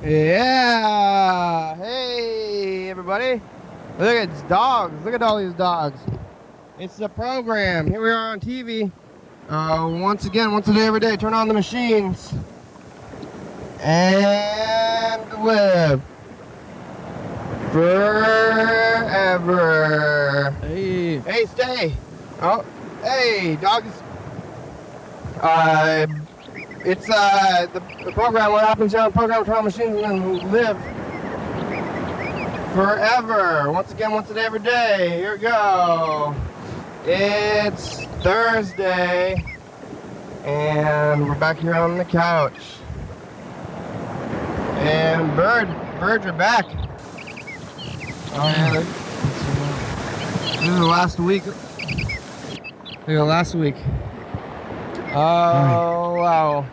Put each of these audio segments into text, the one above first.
Yeah. Hey, everybody. Look at these dogs. Look at all these dogs. It's the program. Here we are on TV. Once again, once a day, every day. Turn on the machines. And live. Forever. Hey. Hey, stay. Oh, hey, dogs. It's the program. What happens here on the program? Turn on machines and live forever. Once again, once a day, every day. Here we go. It's Thursday, and we're back here on the couch. And Berd, you're back. Oh yeah. This is the last week. Here, last week. Oh wow.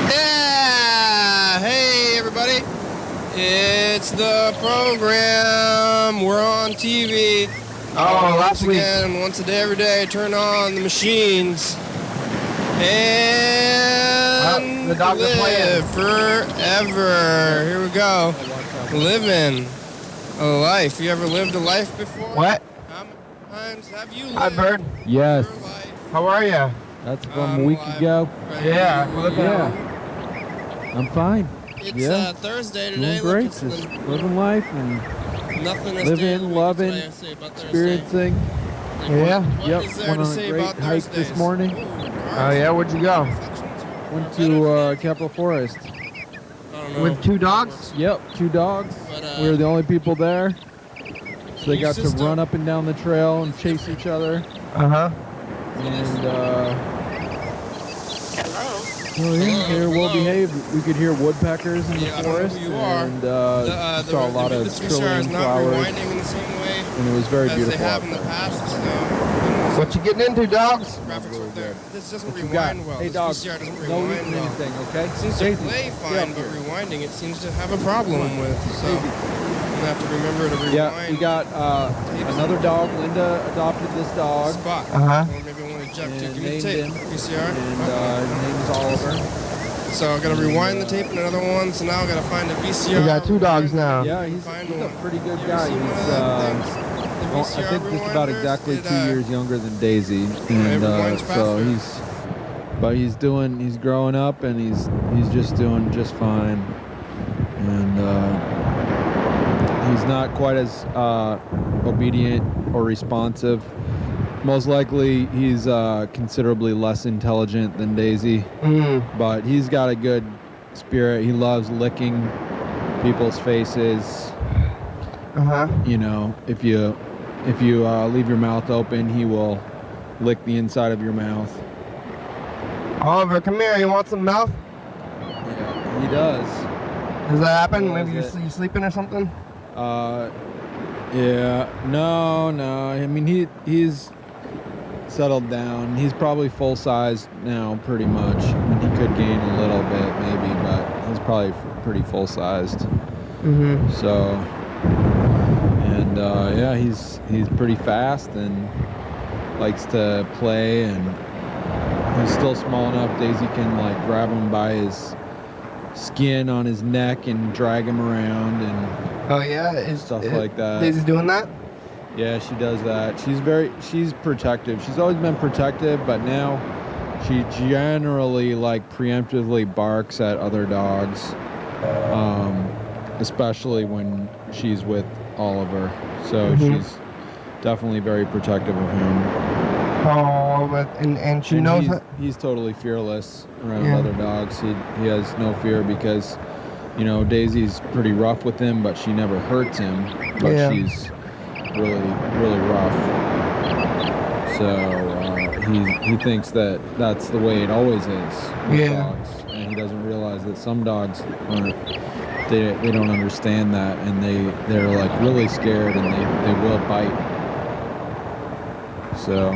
Yeah! Hey everybody. It's the program. We're on TV. Last week. Again, once a day, every day, turn on the machines and the dogs live forever. Here we go. Living a life. You ever lived a life before? What? How many times have you lived? Hi, Berd. Yes. Your life? How are you? That's from a week ago. Yeah. I'm fine. It's Thursday today. Doing great. Just living life and living, loving, experiencing. Yeah. Yep. Went on a great hike this morning. Oh yeah, where'd you go? Went to Capitol Forest. With 2 dogs? Yep, 2 dogs. We were the only people there. So they got to run up and down the trail and chase each other. Uh-huh. And they're well behaved. We could hear woodpeckers in the forest, and saw a lot of trillium flowers, and it was very beautiful out there. What you getting into, dogs? This doesn't What you got? rewind well. Hey, This dog, VCR doesn't no rewind eating well. anything, okay? It seems to play fine, but rewinding it seems to have a problem with. So I'm gonna have to remember to rewind. Yeah, we got another dog. Linda adopted this dog. Spot. Uh-huh. Or maybe I want to jump to give me the tape. VCR. And his name is Oliver. So I gotta rewind the tape and another one. So now I gotta find a VCR. We got 2 dogs now. Yeah, he's a pretty good guy. I think just about exactly 2 years younger than Daisy, and so he's growing up, and he's just doing just fine, and he's not quite as obedient or responsive. Most likely, he's considerably less intelligent than Daisy, but he's got a good spirit. He loves licking people's faces. You know, if you leave your mouth open, he will lick the inside of your mouth. Oliver, come here. You want some milk? Yeah, he does. Does that happen? Maybe you sleeping or something? Yeah. No. I mean, he's settled down. He's probably full-sized now, pretty much. I mean, he could gain a little bit, maybe, but he's probably pretty full-sized. So... And yeah, he's pretty fast and likes to play, and he's still small enough Daisy can like grab him by his skin on his neck and drag him around and stuff like that. Daisy's doing that? Yeah, she does that. She's protective. She's always been protective, but now she generally like preemptively barks at other dogs, especially when she's with Oliver, so she's definitely very protective of him. Oh, but and she knows he's totally fearless around other dogs. He has no fear because, you know, Daisy's pretty rough with him, but she never hurts him. But she's really rough. So he thinks that that's the way it always is with dogs, and he doesn't realize that some dogs aren't. They don't understand that, and they're like really scared, and they will bite. So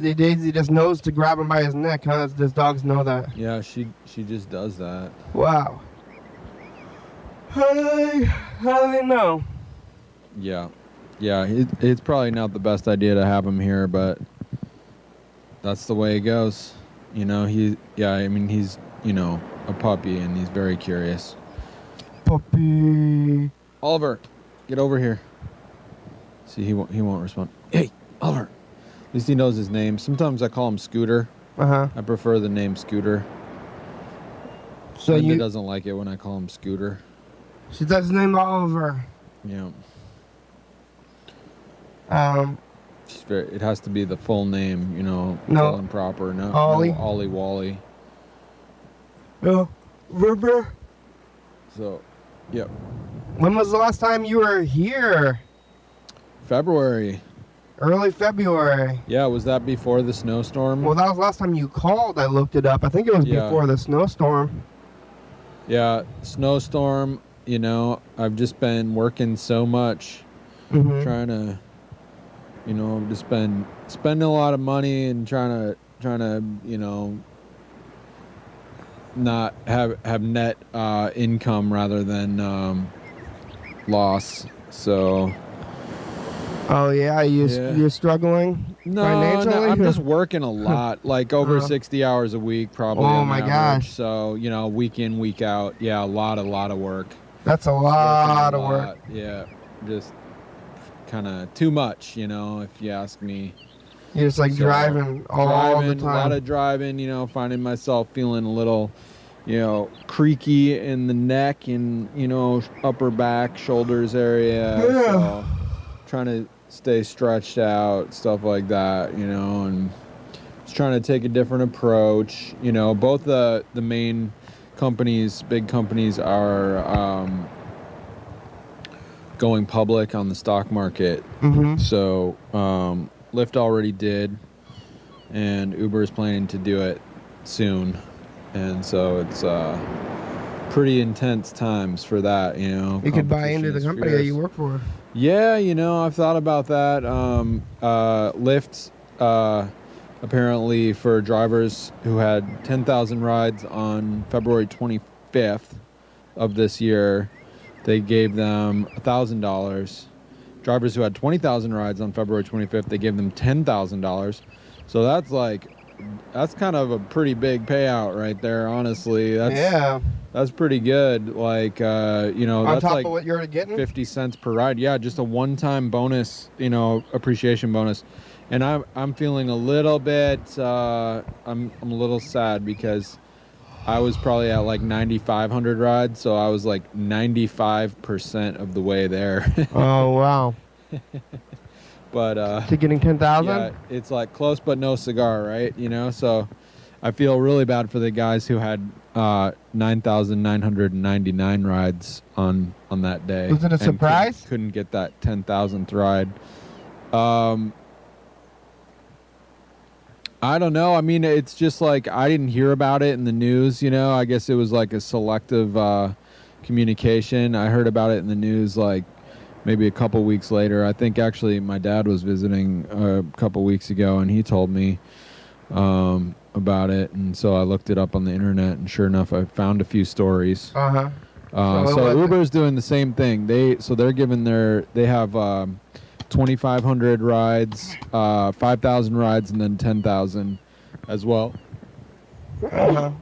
Daisy just knows to grab him by his neck, huh? Does dogs know that? Yeah, she just does that. Wow. How do they know? Yeah. Yeah, it's probably not the best idea to have him here, but that's the way it goes. You know, he's, you know, a puppy, and he's very curious. Puppy. Oliver, get over here. See, he won't respond. Hey, Oliver. At least he knows his name. Sometimes I call him Scooter. Uh-huh. I prefer the name Scooter. So Linda doesn't like it when I call him Scooter. She does his name Oliver. Yeah. It has to be the full name, you know, full and proper. No, Ollie. No Ollie Wally. No, remember? So, yep. When was the last time you were here? February. Early February. Yeah, was that before the snowstorm? Well, that was the last time you called. I looked it up. I think it was before the snowstorm. Yeah, snowstorm, you know, I've just been working so much, trying to, you know, just been spending a lot of money and trying to, you know, not have net income rather than loss. So. Oh yeah, you're struggling. No, I'm just working a lot, like over 60 hours a week, probably. Oh my gosh! So you know, week in, week out. Yeah, a lot of work. That's a lot of work. Yeah, just kind of too much, you know, if you ask me. You're just like driving all the time. A lot of driving, you know, finding myself feeling a little, you know, creaky in the neck and, you know, upper back, shoulders area. Yeah. So trying to stay stretched out, stuff like that, you know, and just trying to take a different approach. You know, both the main companies, big companies, are going public on the stock market. So Lyft already did, and Uber is planning to do it soon, and so it's pretty intense times for that, you know. You could buy into the company that you work for. Yeah, you know, I've thought about that. Lyft, apparently for drivers who had 10,000 rides on February 25th of this year, they gave them $1,000. Drivers who had 20,000 rides on February 25th, they gave them $10,000. So that's kind of a pretty big payout right there, honestly. That's pretty good. Like, you know, on that's top like of what you're getting? 50 cents per ride. Yeah, just a one-time bonus, you know, appreciation bonus. And I'm feeling a little bit, I'm a little sad because I was probably at like 9,500 rides, so I was like 95% of the way there. Oh, wow. But to getting 10,000? Yeah, it's like close but no cigar, right? You know, so I feel really bad for the guys who had 9,999 rides on that day. Was it a surprise? Couldn't get that 10,000th ride. I don't know. I mean, it's just like I didn't hear about it in the news, you know. I guess it was like a selective communication. I heard about it in the news like maybe a couple weeks later. I think actually my dad was visiting a couple weeks ago, and he told me about it. And so I looked it up on the internet, and sure enough, I found a few stories. So Uber's doing the same thing. They have 2,500 rides, 5,000 rides, and then 10,000 as well. So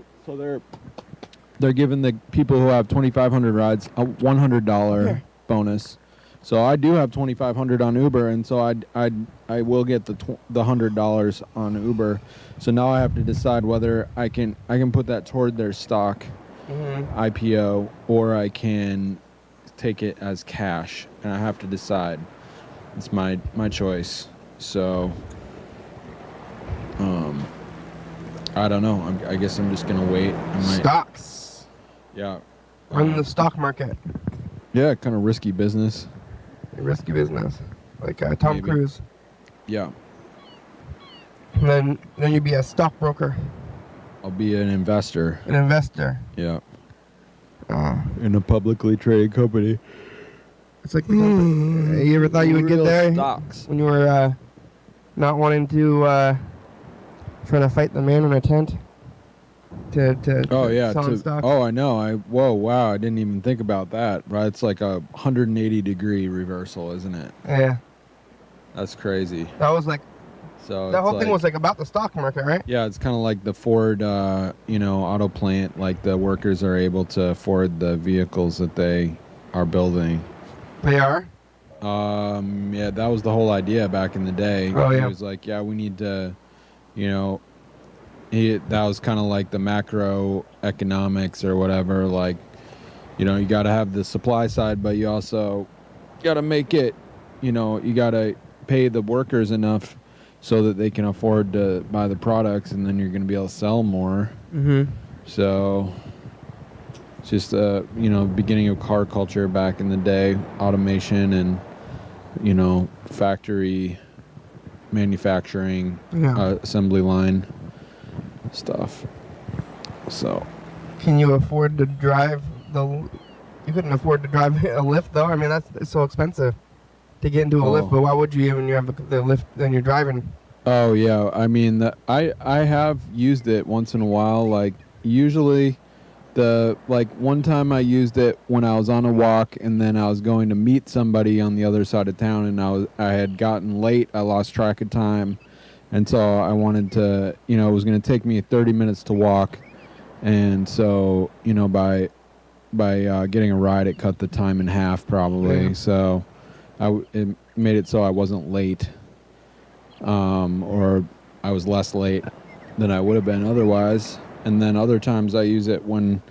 they're giving the people who have 2,500 rides a $100 bonus. So I do have 2,500 on Uber, and so I will get the $100 on Uber. So now I have to decide whether I can put that toward their stock IPO, or I can take it as cash, and I have to decide. It's my choice. So I don't know. I guess I'm just gonna wait. Stocks. Yeah. On the stock market. Yeah, kind of risky business. Risky business, like Tom Maybe. Cruise. Yeah. And then you'd be a stockbroker. I'll be an investor. An investor. Yeah. In a publicly traded company. It's like the company. You ever thought you would get there? Stocks. When you were not wanting to, trying to fight the man in a tent? to selling stuff. Oh, I know. Wow, I didn't even think about that. Right, it's like a 180-degree reversal, isn't it? Yeah. That's crazy. That was like So that whole thing was like about the stock market, right? Yeah, it's kind of like the Ford, auto plant. Like the workers are able to afford the vehicles that they are building. They are. Yeah, that was the whole idea back in the day. Oh, yeah. He was like, yeah, we need to, that was kind of like the macroeconomics or whatever. Like, you got to have the supply side, but you also got to make it, you got to pay the workers enough so that they can afford to buy the products, and then you're going to be able to sell more. Mm-hmm. So it's just, beginning of car culture back in the day, automation and, factory manufacturing, assembly line stuff. So Can you afford to drive you couldn't afford to drive a lift though? I mean, it's so expensive to get into a lift, but why would you when you have the lift and you're driving? Oh yeah, I mean, I have used it once in a while. Like usually, one time I used it when I was on a walk, and then I was going to meet somebody on the other side of town, and I had gotten late. I lost track of time, and so I wanted to, it was going to take me 30 minutes to walk, and so by getting a ride, it cut the time in half probably. Yeah. So it made it so I wasn't late. Or I was less late than I would have been otherwise. And then other times I use it when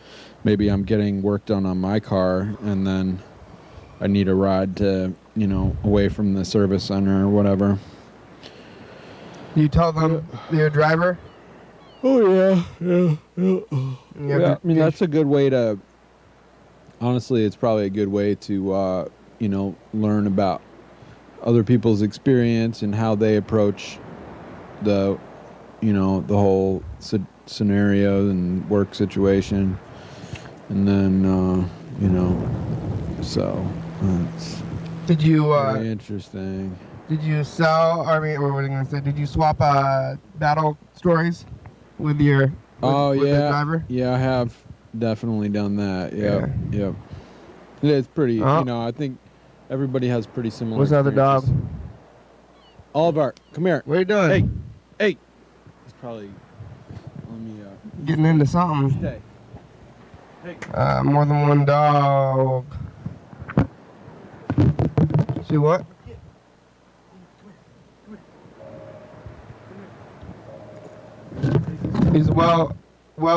maybe I'm getting work done on my car and then I need a ride to, away from the service center or whatever. You tell them you're a driver? Oh, yeah. I mean, that's a good way to, honestly, it's probably a good way to, learn about other people's experience and how they approach the whole scenario and work situation, and then so it's very interesting. Did you sell? I mean, what was I gonna say? Did you swap battle stories with the driver? Yeah, I have definitely done that. Yep. It's pretty. I think everybody has pretty similar. What's the other dog? Oliver, come here. What are you doing? Hey. He's probably. Let me. Getting into something. Stay. Hey. More than one dog. See what? He's well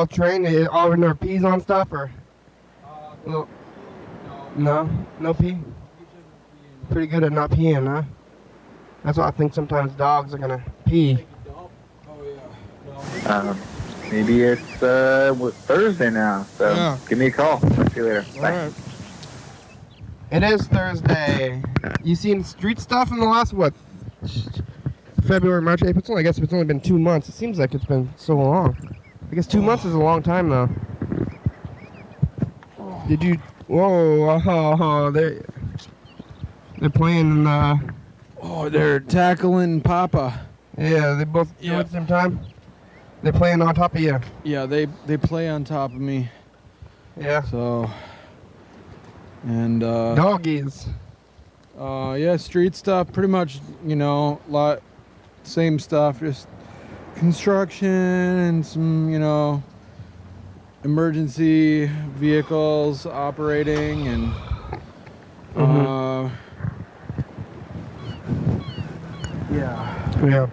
trained. All in their peas on stuff or? No pee. Pretty good at not peeing, huh? That's why I think sometimes dogs are gonna pee. Maybe it's Thursday now, so give me a call. Talk to you later. Bye. Right. It is Thursday. You seen street stuff in the last February, March, April? I guess it's only been 2 months. It seems like it's been so long. I guess 2 months is a long time though. Did you? Whoa! They're playing. They're tackling Papa. Yeah, they both do it at the same time. They're playing on top of you. Yeah, they play on top of me. Yeah. So. And doggies. Street stuff. Pretty much, lot same stuff. Just construction and some, emergency vehicles operating and. Yeah.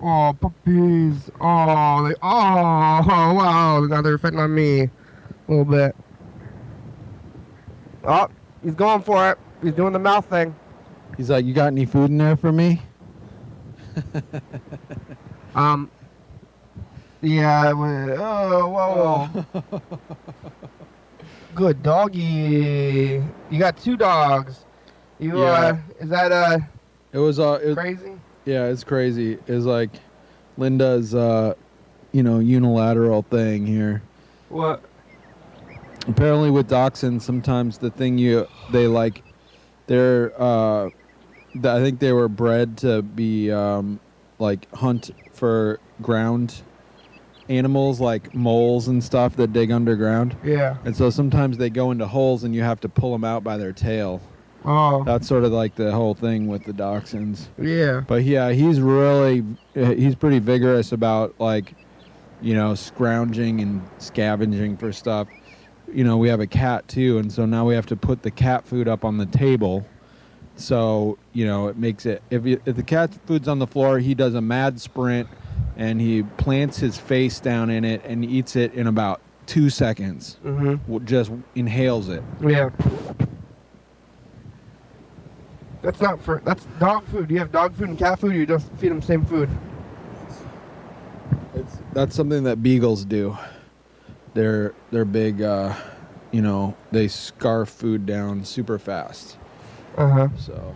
Oh, puppies. Oh, wow. Now they're fitting on me a little bit. Oh, he's going for it. He's doing the mouth thing. He's like, you got any food in there for me? Yeah. Whoa. Good doggy. You got 2 dogs. Is that It was crazy? Yeah, it's crazy. It's like Linda's unilateral thing here. What? Apparently with dachshunds, sometimes the thing I think they were bred to be like hunt for ground animals like moles and stuff that dig underground. Yeah. And so sometimes they go into holes and you have to pull them out by their tail. Oh. That's sort of like the whole thing with the dachshunds. Yeah. But yeah, he's pretty vigorous about like, you know, scrounging and scavenging for stuff. You know, we have a cat too, and so now we have to put the cat food up on the table. So, you know, it makes it, if the cat food's on the floor, he does a mad sprint and he plants his face down in it and eats it in about 2 seconds. Mm-hmm. Just inhales it. Yeah. That's dog food. Do you have dog food and cat food, or you just feed them same food? That's something that beagles do. They're big, you know, they scarf food down super fast. Uh-huh. So.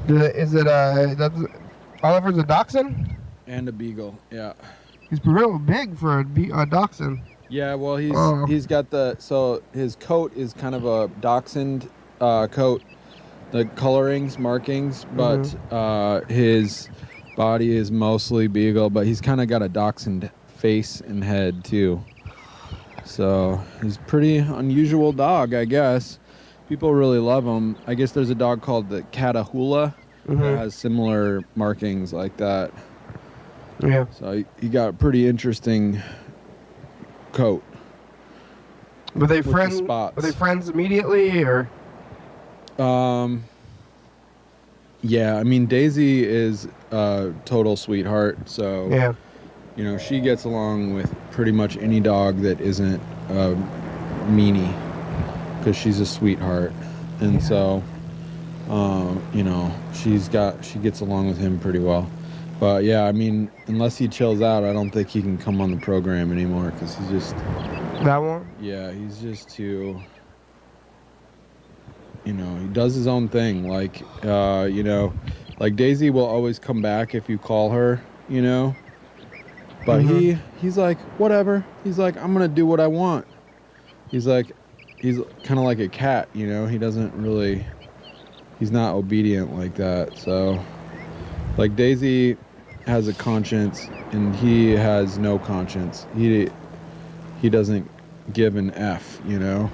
Is it, Oliver's a dachshund? And a beagle, yeah. He's real big for a dachshund. Yeah, well, he's got so his coat is kind of a dachshund coat, the colorings, markings, but his body is mostly beagle, but he's kind of got a dachshund face and head too. So he's a pretty unusual dog, I guess. People really love him. I guess there's a dog called the Catahoula that has similar markings like that. Yeah. So he got a pretty interesting coat. Were they friends? Were they friends immediately, or? Yeah, I mean, Daisy is a total sweetheart, so yeah, you know, she gets along with pretty much any dog that isn't a meanie, because she's a sweetheart, and so you know, she gets along with him pretty well. But yeah, I mean, unless he chills out, I don't think he can come on the program anymore, because he's just that one. Yeah, he's just too. You know, he does his own thing. Like, you know, like Daisy will always come back if you call her, you know. But he's like, whatever. He's like, I'm going to do what I want. He's kind of like a cat, you know. He's not obedient like that. So, like, Daisy has a conscience and he has no conscience. He doesn't give an F, you know.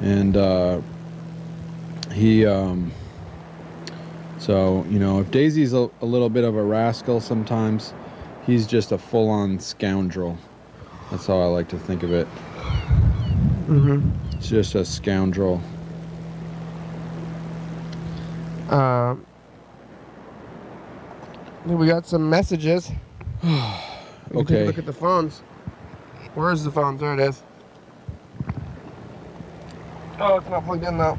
And, so, you know, if Daisy's a little bit of a rascal sometimes, he's just a full-on scoundrel. That's how I like to think of it. It's just a scoundrel. We got some messages. Okay. Take a look at the phones. Where's the phone? There it is. Oh, it's not plugged in though.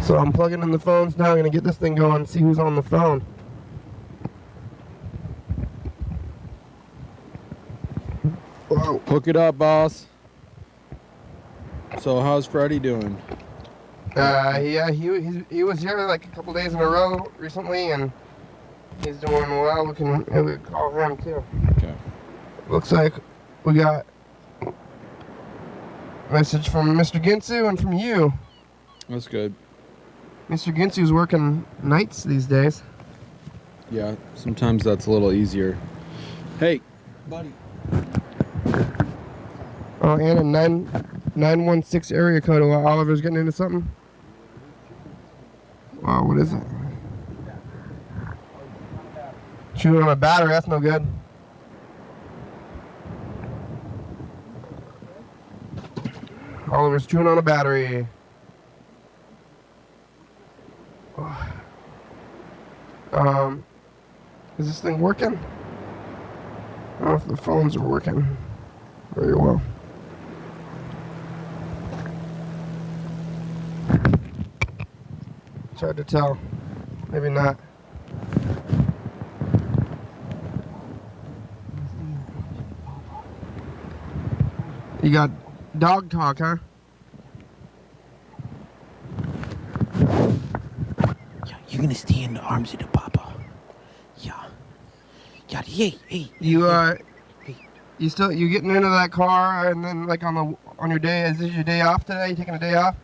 So I'm plugging in the phones now. I'm gonna get this thing going and see who's on the phone. Whoa. Hook it up, boss. So how's Freddie doing? Yeah, he was here like a couple days in a row recently, and he's doing well. We can call him too. Okay. Looks like we got a message from Mr. Ginsu and from you. That's good. Mr. Ginsu's working nights these days. Yeah, sometimes that's a little easier. Hey, buddy. Oh, and a 916 area code. Oliver's getting into something? Wow, what is it? Chewing on a battery, that's no good. Oliver's chewing on a battery. Is this thing working? I don't know if the phones are working very well. It's hard to tell. Maybe not. You got dog talk, huh? Yeah, you're gonna stay in the arms of the papa. Yeah. Yeah, hey. You you getting into that car and then like on your day, is this your day off today? You taking a day off?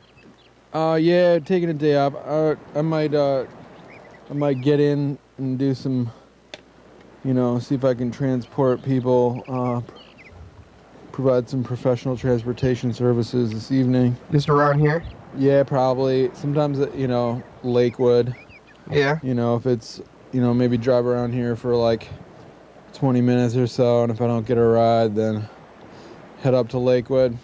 Yeah, taking a day off. I might get in and do some, see if I can transport people, provide some professional transportation services this evening. Just around here? Yeah, probably. Sometimes, Lakewood. Yeah. If it's, maybe drive around here for like 20 minutes or so, and if I don't get a ride, then head up to Lakewood.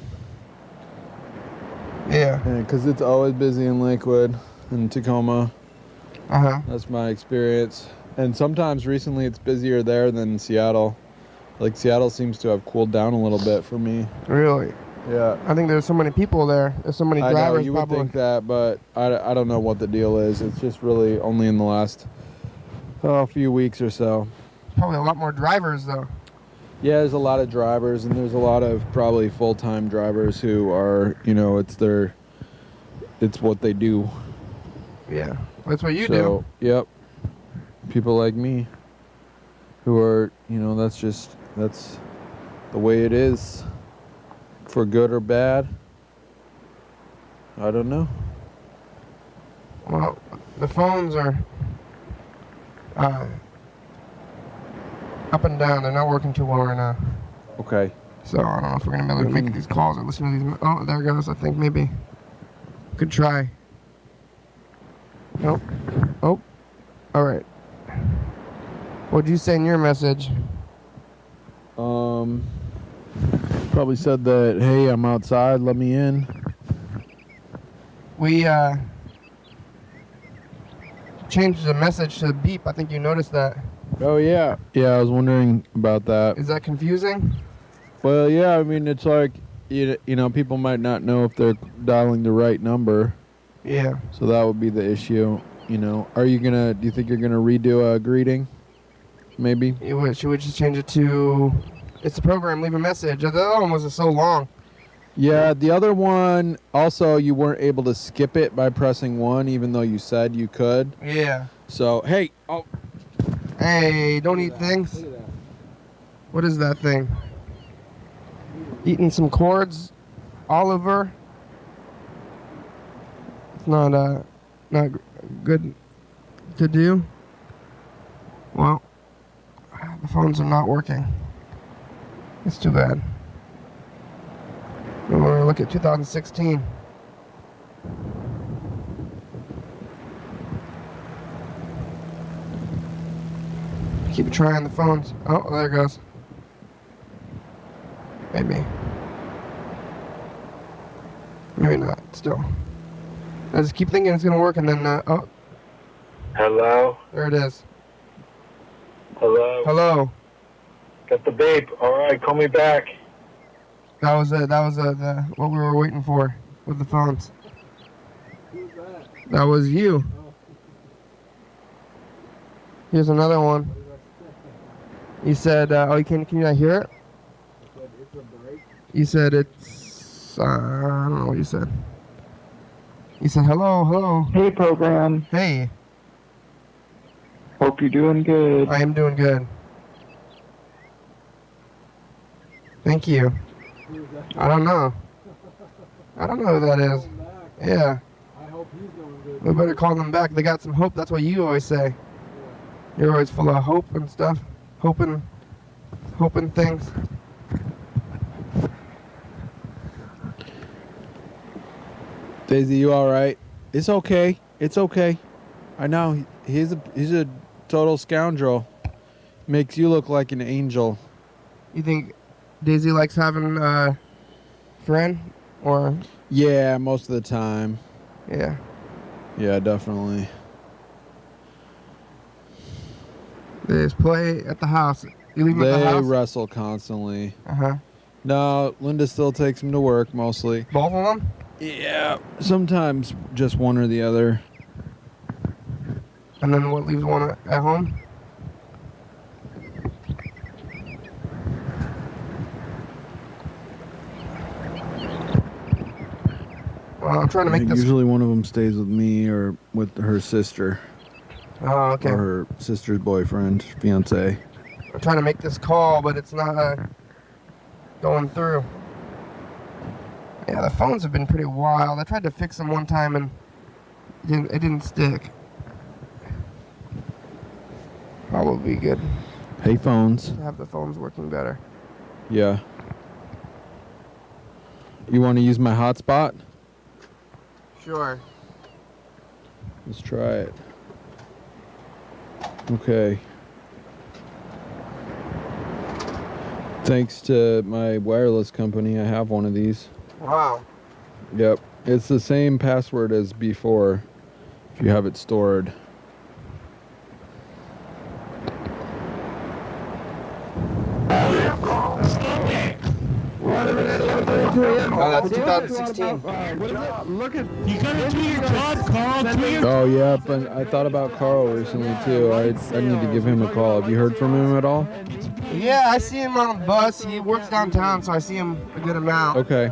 Yeah. Because it's always busy in Lakewood and Tacoma. Uh-huh. That's my experience. And sometimes recently it's busier there than Seattle. Like Seattle seems to have cooled down a little bit for me. Really? Yeah. I think there's so many people there. There's so many drivers. I know, you would probably. think that, but I don't know what the deal is. It's just really only in the last few weeks or so. Probably a lot more drivers, though. Yeah, there's a lot of drivers, and there's a lot of probably full-time drivers who are, it's what they do. Yeah, that's what you do. Yep. People like me who are, that's the way it is. For good or bad, I don't know. Well, the phones are up and down. They're not working too well right now. Okay. So I don't know if we're going to be able to make these calls or listen to these. Oh, there it goes. I think maybe could try. Nope. Oh. All right. What'd you say in your message? Probably said that, hey, I'm outside, let me in. We changed the message to beep. I think you noticed that. Oh, yeah. Yeah, I was wondering about that. Is that confusing? Well, yeah, I mean, it's like, people might not know if they're dialing the right number. Yeah. So that would be the issue, do you think you're gonna redo a greeting? Maybe? Should we just change it to, it's the program, leave a message? The other one was so long. Yeah, the other one, also, you weren't able to skip it by pressing 1, even though you said you could. Yeah. So, hey. Oh. Hey, don't eat things. What is that thing? Eating some cords, Oliver. It's not good to do. Well, the phones are not working. It's too bad. We're going to look at 2016. Keep trying the phones. Oh, there it goes. Maybe. Maybe not, still. I just keep thinking it's going to work and then, oh. Hello? There it is. Hello? Hello. Got the beep. All right, call me back. That was what we were waiting for with the phones. Who's that? That was you. Oh. Here's another one. You said, can you not hear it? I said it's a break. You said it's, I don't know what you said. You said, hello. Hey, program. Hey. Hope you're doing good. I am doing good. Thank you. I don't know. I don't know who that is. Yeah. I hope he's doing good. We better call them back. They got some hope. That's what you always say. You're always full of hope and stuff. Hoping things. Daisy, you all right? It's okay. It's okay. I know he's a total scoundrel. Makes you look like an angel. You think Daisy likes having a friend, or? Yeah, most of the time. Yeah. Yeah, definitely. They just play at the house. You leave them at the house? They wrestle constantly. Uh-huh. No, Linda still takes them to work mostly. Both of them? Yeah, sometimes just one or the other. And then what leaves one at home? Well, I'm trying to make this. Usually one of them stays with me or with her sister. Oh, okay. Or her sister's boyfriend, fiance. I'm trying to make this call, but it's not going through. Yeah, the phones have been pretty wild. I tried to fix them one time and it didn't stick. Probably be good Hey, phones. to have the phones working better. Yeah. You want to use my hotspot? Sure. Let's try it. Okay. Thanks to my wireless company, I have one of these. Wow. Yep. It's the same password as before if you have it stored. Oh, that's 2016. Look at. You gotta tweet your Todd, Carl. Tweet your Oh, yep. And I thought about Carl recently too. I need to give him a call. Have you heard from him at all? Yeah, I see him on the bus. He works downtown, so I see him a good amount. Okay.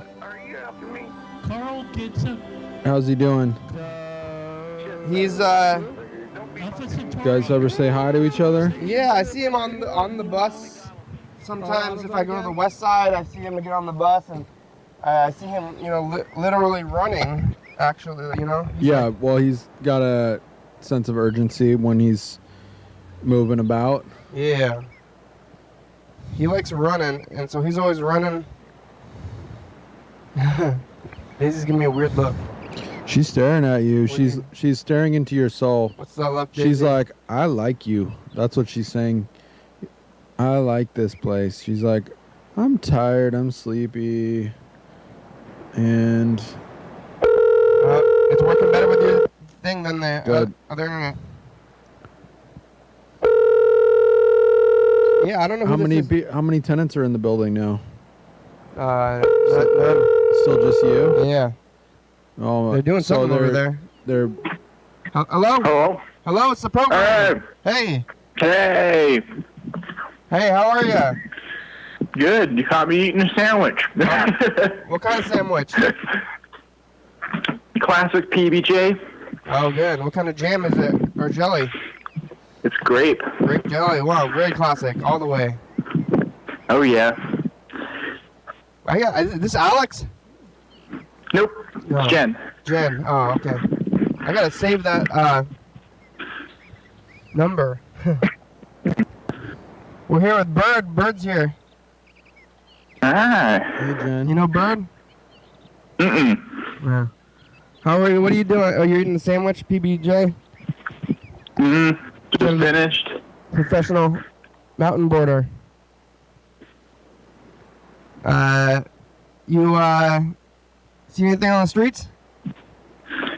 Carl gets a. How's he doing? He's You guys ever say hi to each other? yeah, I see him on the bus. Sometimes if I go to the west side, I see him get on the bus, and I see him, literally running. Actually, Yeah. Well, he's got a sense of urgency when he's moving about. Yeah. He likes running, and so he's always running. Daisy's giving me a weird look. She's staring at you. She's staring into your soul. What's that left, Daisy? She's like, I like you. That's what she's saying. I like this place. She's like, I'm tired. I'm sleepy. And it's working better with your thing than the Good. other internet. Yeah, I don't know who how this is. how many tenants are in the building now? None. Still just you? Yeah. Oh, They're doing so something over there. They're Hello? Hello? Hello, it's the program. Hey. Hey. Hey, how are you? Good. You caught me eating a sandwich. What kind of sandwich? Classic PBJ. Oh, good. What kind of jam is it? Or jelly? It's grape. Grape jelly. Wow, very classic. All the way. Oh, yeah. Is this Alex? Nope. No. It's Jen. Jen. Oh, okay. I gotta save that number. We're here with Berd. Berd's here. Ah. Hey, Jen. You know Berd? Mm-mm. Yeah. How are you? What are you doing? Oh, you're eating the sandwich, PBJ? Mm-hmm. Just finished. Professional mountain boarder. You see anything on the streets?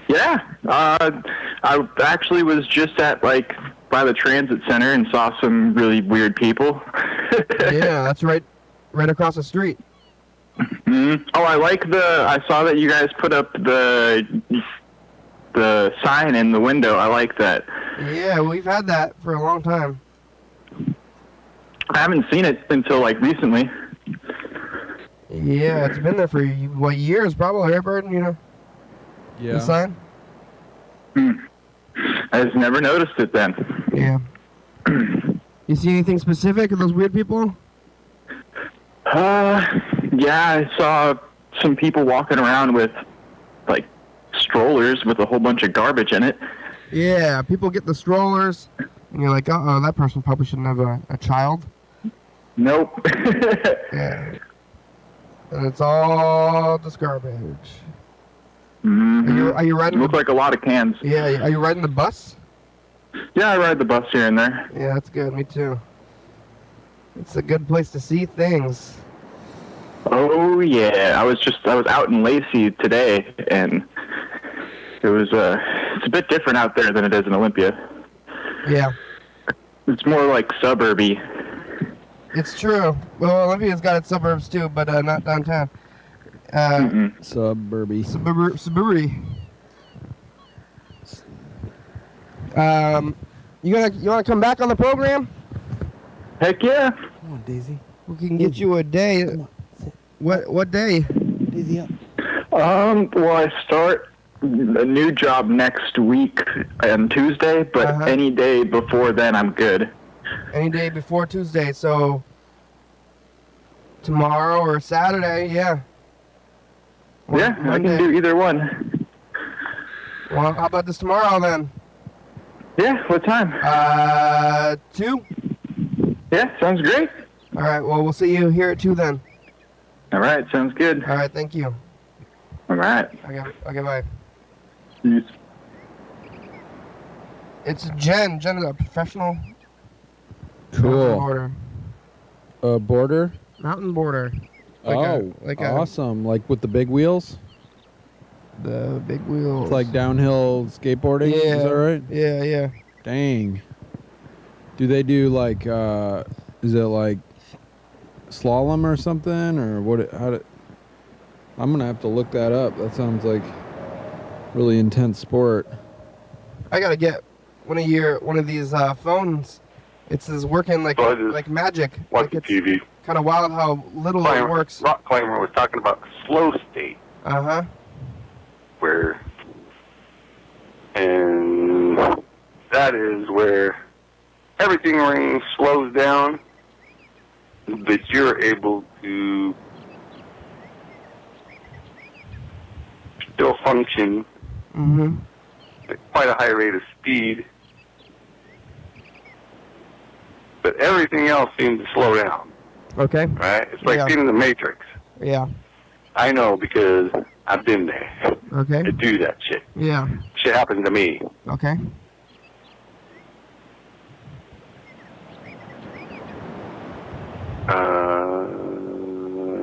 Yeah. I actually was just at, by the transit center and saw some really weird people. Yeah, that's right across the street. Mm-hmm. Oh, I saw that you guys put up the sign in the window. I like that. Yeah, we've had that for a long time. I haven't seen it until, recently. Yeah, it's been there for, years probably, right, Berd? The Yeah. sign? I just never noticed it then. Yeah. You see anything specific of those weird people? Yeah, I saw some people walking around with, strollers with a whole bunch of garbage in it. Yeah, people get the strollers, and you're like, uh-oh, that person probably shouldn't have a child. Nope. Yeah. And it's all just garbage. Mm-hmm. Are you riding Look like a lot of cans. Yeah, are you riding the bus? Yeah, I ride the bus here and there. Yeah, that's good. Me too. It's a good place to see things. Oh yeah, I was out in Lacey today, and it was it's a bit different out there than it is in Olympia. Yeah. It's more like suburby. It's true. Well, Olympia's got its suburbs too, but not downtown. Suburby. Suburby. You wanna come back on the program? Heck yeah. Come on, Daisy. We can get you a day. Come on. Sit. What day? Daisy up. Well, I start a new job next week on Tuesday, but any day before then I'm good. Any day before Tuesday, so tomorrow or Saturday, yeah. Yeah, I can do either one. Well, how about this tomorrow then? Yeah, what time? 2? Yeah, sounds great. All right, well, we'll see you here at 2 then. All right, sounds good. All right, thank you. All right. Okay, bye. Peace. It's Jen. Jen is a professional Cool. border. Border? Mountain border. Awesome. Like with the big wheels? The big wheels. It's like downhill skateboarding? Yeah. Is that right? Yeah. Dang. Do they do like, is it like slalom or something? Or what? I'm going to have to look that up. That sounds like really intense sport. I gotta get one of these phones. It's working like magic. Watch Like the it's TV. kind of wild how little it works. Rock Climber was talking about slow state, Uh-huh. and that is where everything slows down, but you're able to still function Mm-hmm. at quite a high rate of speed, but everything else seems to slow down, Okay. right? It's like Yeah. being in the Matrix. Yeah. I know because I've been there Okay. to do that shit. Yeah. Shit happened to me. Okay.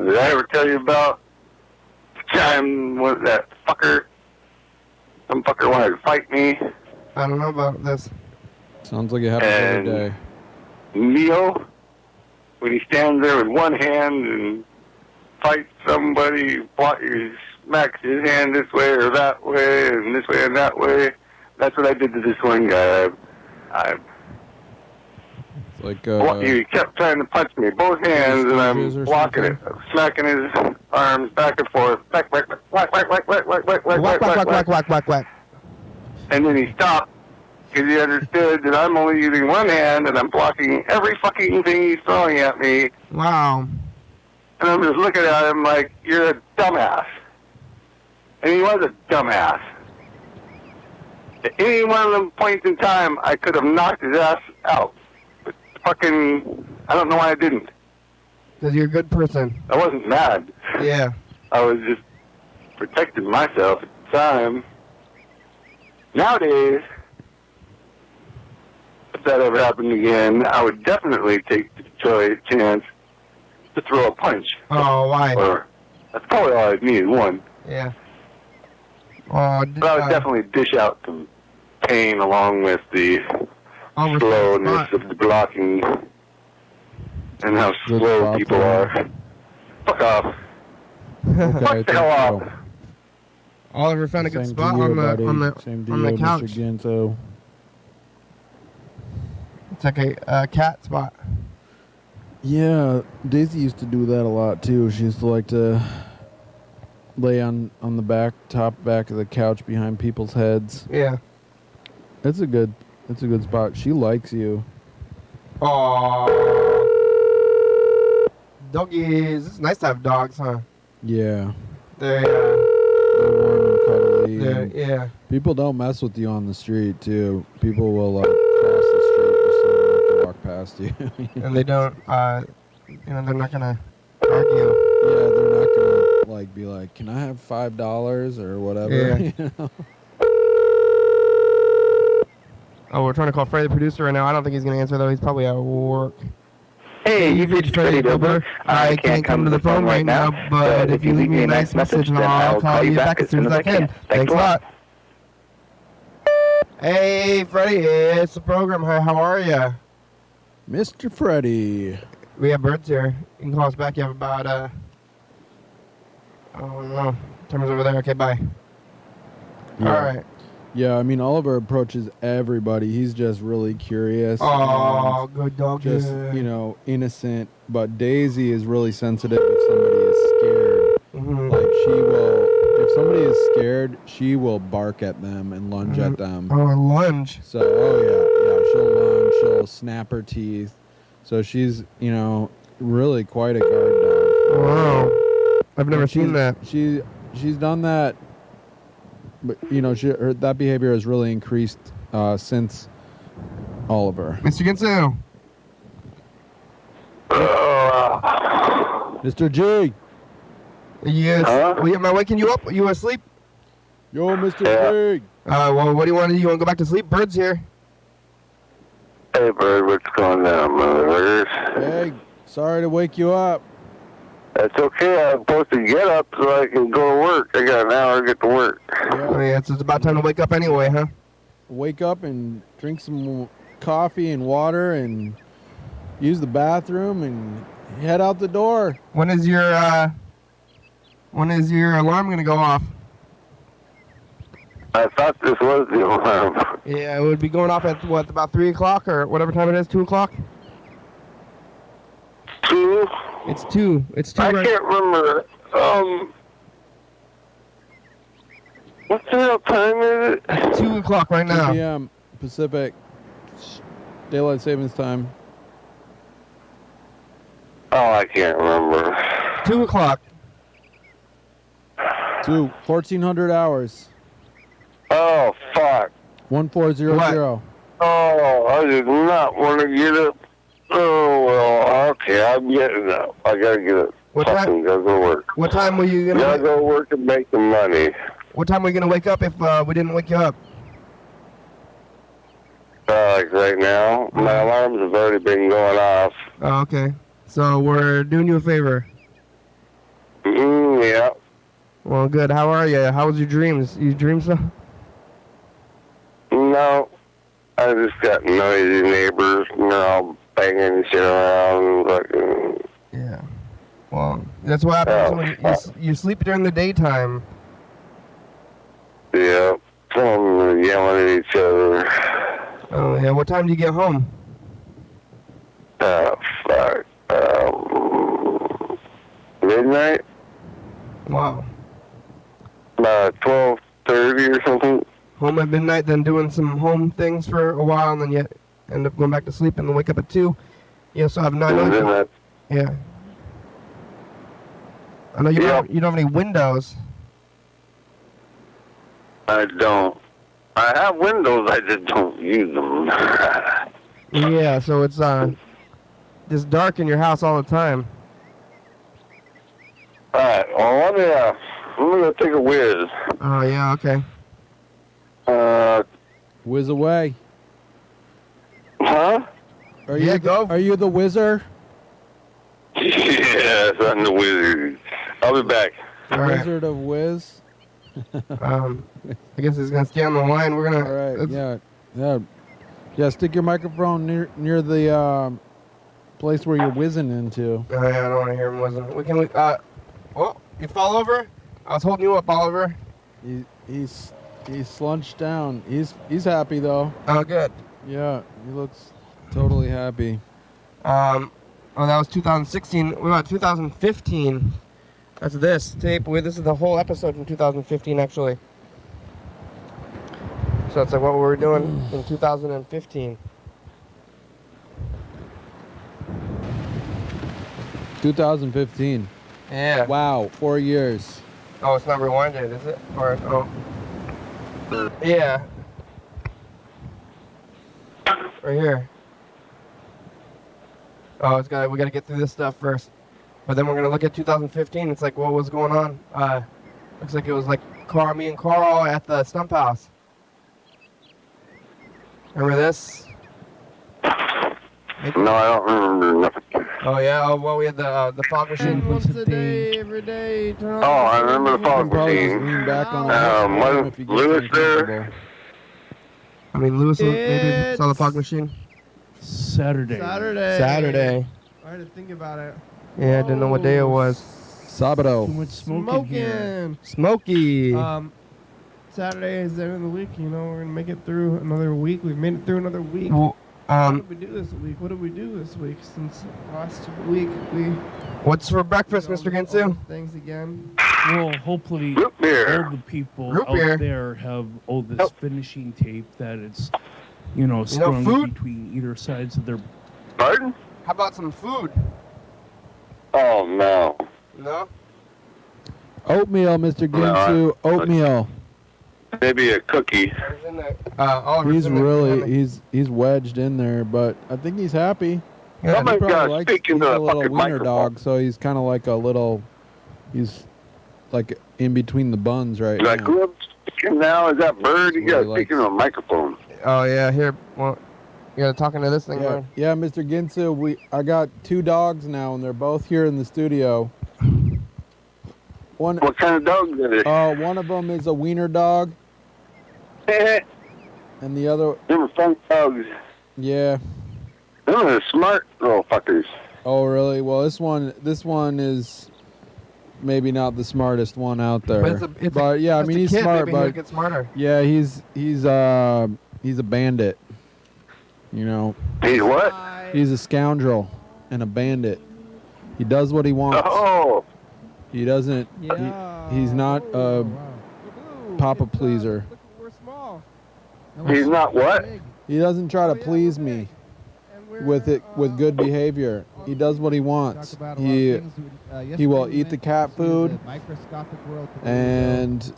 Did I ever tell you about the time when that some fucker wanted to fight me? I don't know about this. Sounds like it happens every day. Neo, when he stands there with one hand and fights somebody, he smacks his hand this way or that way, and this way and that way. That's what I did to this one guy. It's like, He kept trying to punch me, both hands, and I'm blocking it, smacking his arms back and forth, whack, whack, whack, whack, whack, whack, whack, whack, whack, Whack, whack, whack, whack, whack, whack. and then he stopped because he understood that I'm only using one hand and I'm blocking every fucking thing he's throwing at me. Wow. And I'm just looking at him like, you're a dumbass. And he was a dumbass. At any one of them points in time, I could have knocked his ass out. But fucking, I don't know why I didn't. Because you're a good person. I wasn't mad. Yeah. I was just protecting myself at the time. Nowadays, if that ever happened again, I would definitely take the chance to throw a punch. Oh, why? Or that's probably all I needed, one. Yeah. Oh, But I would definitely dish out some pain along with the slowness of the blocking and how Good slow spot people there. are. Fuck off. Okay, Fuck the hell off. Oliver found a good Same spot to you, on buddy. the Same to on the you, couch. Mr. Ginsu. It's like a cat spot. Yeah, Daisy used to do that a lot too. She used to like to lay on the top back of the couch behind people's heads. Yeah. It's a good spot. She likes you. Oh. Doggies. It's nice to have dogs, huh? Yeah. They're They're warm and cuddly. and yeah. people don't mess with you on the street too. People will like cross the street just so they don't have to walk past you. And they don't they're not gonna argue. Yeah, they're not gonna like be like, "Can I have $5 or whatever?" Yeah. You know? Oh, we're trying to call Freddie the producer right now. I don't think he's gonna answer though. He's probably at work. Hey, you've reached Freddie Dobler. I can't come to the phone right now, but if you leave me a nice message, then I'll call you back as soon as I can. Thanks a lot. Hey, Freddie, it's the program. Hi, how are you? Mr. Freddie. We have Birds here. You can call us back. You have about, I don't know. Timer's over there. Okay, bye. Yeah. All right. Yeah, I mean, Oliver approaches everybody. He's just really curious. Oh, and good dog. just, innocent. But Daisy is really sensitive if somebody is scared. Mm-hmm. Like, if somebody is scared, she will bark at them and lunge at them. Oh, a lunge. So, yeah, she'll lunge, she'll snap her teeth. So she's, really quite a guard dog. Wow. I've never And seen that. she's done that, but that behavior has really increased since Oliver. Mr. Ginsu. Mr. G. Yes. Huh? Am I waking you up? You asleep? Yo, Mr. G. Well, what do you want to do? You want to go back to sleep? Bird's here. Hey, Berd, what's going on, motherfuckers? Hey, sorry to wake you up. That's okay. I'm supposed to get up so I can go to work. I got an hour to get to work. Oh, yeah, it's about time to wake up anyway, huh? Wake up and drink some coffee and water and use the bathroom and head out the door. When is your alarm gonna go off? I thought this was the alarm. Yeah, it would be going off at what, about 3 o'clock or whatever time it is, 2 o'clock? 2? It's 2. It's 2 I right. can't remember. What the hell time is it? It's 2 o'clock right 2 now. p.m. Pacific Daylight Savings Time. Oh, I can't remember. 2 o'clock. 1,400 hours. Oh, fuck. 1400. Oh, I did not want to get up. Oh, well, okay, I'm getting up. I gotta get up. What Fucking gotta go work. What time were you Gotta gonna? go work and make some money. What time were you gonna wake up if we didn't wake you up? Like right now, my alarms have already been going off. Oh, okay. So we're doing you a favor. Yeah. Well, good. How are you? How was your dreams? You dream stuff? No, I just got noisy neighbors, and they're all banging shit around. Fucking. Yeah. Well, that's what happens when you sleep during the daytime. Yeah. Some of them are yelling at each other. Oh, yeah. What time do you get home? Oh, fuck. Midnight? Wow. About 12:30 or something. Home at midnight, then doing some home things for a while, and then you end up going back to sleep and then wake up at 2. You also have 9. And then that, Yeah. I know you don't have any windows. I don't. I have windows, I just don't use them. Yeah, so it's just dark in your house all the time. Alright, well, I'm gonna take a whiz. Oh, yeah, okay. Whiz away. Huh? Are Yeah, you go. Are you the whizzer? Yes, I'm the wizard. I'll be back. The All right. Wizard of Whiz? I guess it's gonna stay on the line. We're gonna. All right, let's- yeah. Stick your microphone near the place where you're whizzing into. Oh, yeah, I don't want to hear him whizzing. We can. Oh, you fall over? I was holding you up, Oliver. He's slunched down. He's happy though. Oh, good. Yeah, he looks totally happy. Oh, that was 2016. What about 2015? That's this tape. This is the whole episode from 2015, actually. So it's like what we were doing in 2015. 2015. Yeah. Wow, 4 years. Oh, it's not rewinded, is it? Or oh. Yeah. Right here. Oh, we gotta get through this stuff first. But then we're gonna look at 2015. It's like what was going on. Looks like it was like me and Carl at the stump house. Remember this? No, I don't remember nothing. Oh yeah. Oh well, we had the fog machine. Once a day, every day. Turn on Oh, I remember the You can fog probably just machine. lean back on Wasn't if you get Lewis there? uncomfortable. I mean, Lewis maybe It's- saw the fog machine. Saturday. Saturday. I had to think about it. Yeah, I didn't know what day it was. Sabado. Too much smoke in here. Smoky. Saturday is the end of the week. You know, we're gonna make it through another week. We've made it through another week. Well, What did we do this week? What did we do this week? Since last week, we what's for breakfast, Mr. Ginsu? Things again. Well, hopefully Root beer. all the people Root out beer. there have all this Oh. finishing tape that it's, strung food? between either sides of their. Pardon? How about some food? Oh, no. No? Oatmeal, Mr. Ginsu. Oatmeal. Maybe a cookie. He's really he's wedged in there, but I think he's happy. Oh my He probably God, likes, speak he's into a the little fucking wiener microphone. dog, so he's kind of like a little, he's like in between the buns right Like, now. who's speaking now? Is that Berd? You Really got to speak into a microphone. Oh yeah, here. Well, you gotta talk into this thing, Yeah, man. yeah, Mr. Ginsu, I got 2 dogs now, and they're both here in the studio. One, What kind of dog is it? one of them is a wiener dog, and the other, They were fun dogs. yeah. They were smart little fuckers. Oh, really? Well, this one is maybe not the smartest one out there. But Yeah, I mean he's smart, maybe he'll but get smarter. yeah, he's a bandit. You know, He's what? he's a scoundrel and a bandit. He does what he wants. Oh, He doesn't. He's not a papa pleaser. We're small. he's not what? He doesn't try to please me with good behavior. He does what he wants. He will eat the cat food, and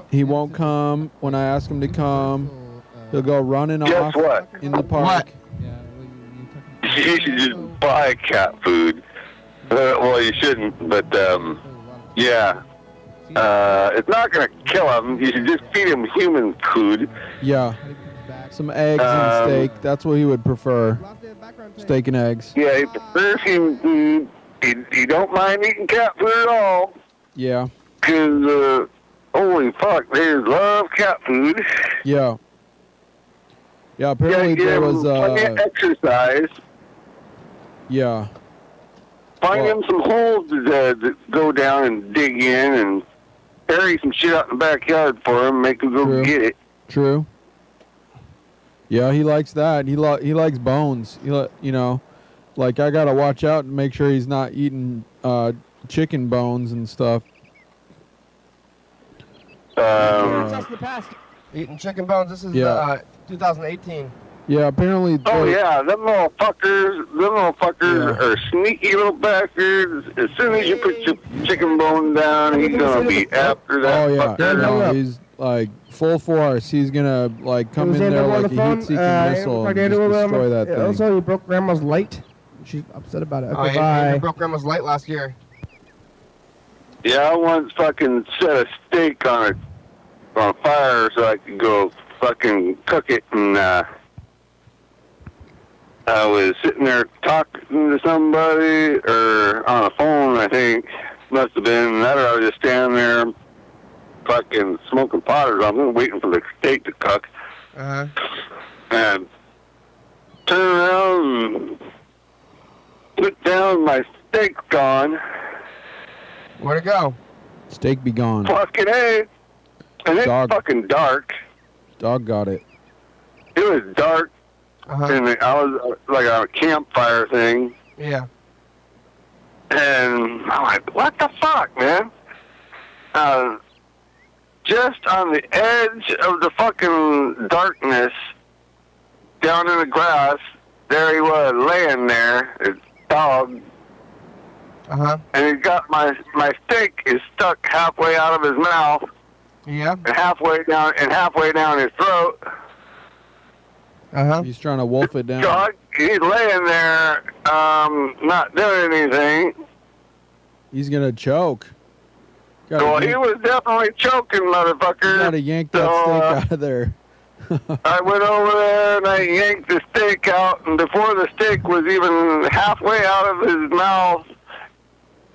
he won't come when I ask him to come. He'll go running Guess off what? in the park. You should just buy cat food. Well, you shouldn't, but yeah. It's not gonna kill him. You should just feed him human food. Yeah, some eggs and steak. That's what he would prefer. Steak and eggs. Yeah, he prefers human food. He don't mind eating cat food at all. Yeah, Cause holy fuck, they love cat food. yeah. Yeah, Yeah, apparently give there him was plenty of exercise. yeah. Find Well- him some holes to go down and dig in, and bury some shit out in the backyard for him. Make him go True. get it. True. Yeah, he likes that. He likes bones. You know, like I gotta watch out and make sure he's not eating chicken bones and stuff. Just the past. Eating chicken bones. This is Yeah. 2018. Yeah, apparently. Oh yeah, them little fuckers are sneaky little bastards. As soon as you put your chicken bone down, he's gonna be after that Oh yeah, fucker. no, he's like full force. He's gonna like come in there like a heat-seeking missile and just destroy that thing. Also, you broke Grandma's light. She's upset about it. Oh, Okay, yeah, bye. broke Grandma's light last year. Yeah, I once fucking set a steak on fire so I could go fucking cook it, and I was sitting there talking to somebody, or on the phone, I think. Must have been that, or I was just standing there fucking smoking pot or something, waiting for the steak to cook. Uh-huh. And turn around and put down, my steak's gone. Where'd it go? Steak be gone. Fucking A. And it's Dog. fucking dark. Dog got it. It was dark, Uh-huh. and I was like on a campfire thing. Yeah. And I'm like, what the fuck, man? Just on the edge of the fucking darkness, down in the grass, there he was, laying there, his dog, Uh-huh. and he's got my steak is stuck halfway out of his mouth, Yeah. and halfway down his throat. Uh-huh. He's trying to wolf it down. Dog, he's laying there, not doing anything. He's gonna choke. Well, he was definitely choking, motherfucker. Gotta yank that So, steak out of there. I went over there and I yanked the steak out, and before the steak was even halfway out of his mouth,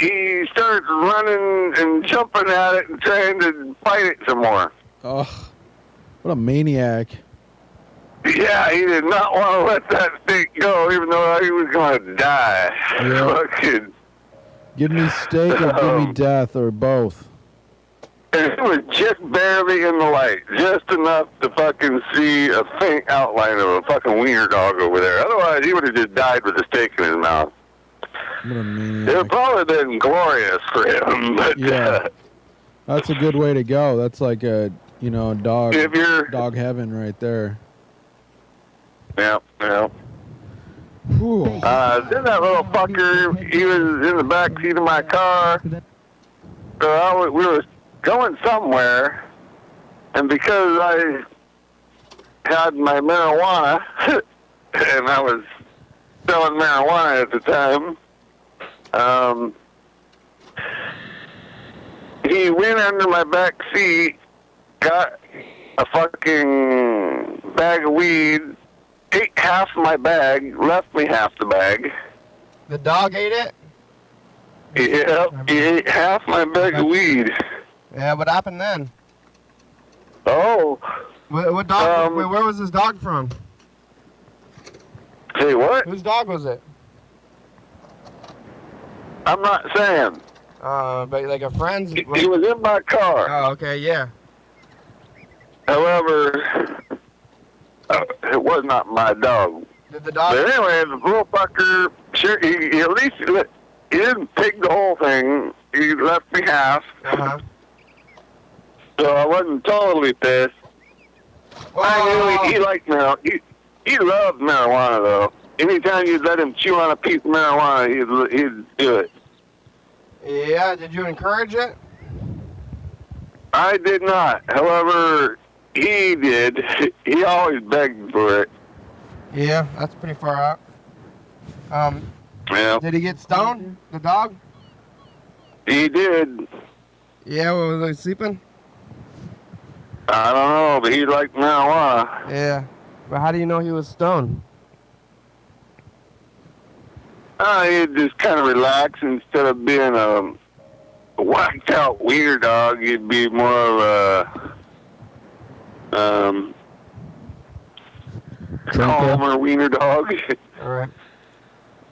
he started running and jumping at it and trying to fight it some more. Ugh, what a maniac. Yeah, he did not want to let that steak go, even though he was going to die. Yeah. Fucking, Give me steak or give me death or both. and it was just barely in the light, just enough to fucking see a faint outline of a fucking wiener dog over there. Otherwise, he would have just died with a steak in his mouth. What a It would maniac. probably been glorious for him, but Yeah. That's a good way to go. That's like a, dog if you're, heaven right there. yeah. Whew. Then that little fucker, he was in the back seat of my car, we were going somewhere, and because I had my marijuana, and I was selling marijuana at the time, he went under my back seat, got a fucking bag of weed, ate half my bag, left me half the bag. The dog ate it? Yeah, he ate half my bag of weed. Yeah, what happened then? Oh. What dog? Wait, where was this dog from? Say what? Whose dog was it? I'm not saying. But like a friend's. He was in my car. Oh, okay, yeah. However, it was not my dog. Did the dog? But anyway, the little fucker, sure, he at least he didn't take the whole thing. He left me half. Uh-huh. So I wasn't totally pissed. I knew he liked marijuana. He loved marijuana, though. Anytime you let him chew on a piece of marijuana, he'd do it. Yeah, did you encourage it? I did not. However, he did. He always begged for it. Yeah, that's pretty far out. Yeah. Did he get stoned, the dog? He did. Yeah, was he sleeping? I don't know, but he liked marijuana. Yeah. But how do you know he was stoned? He'd just kind of relax instead of being a whacked out wiener dog. He'd be more of a calmer wiener dog. All right.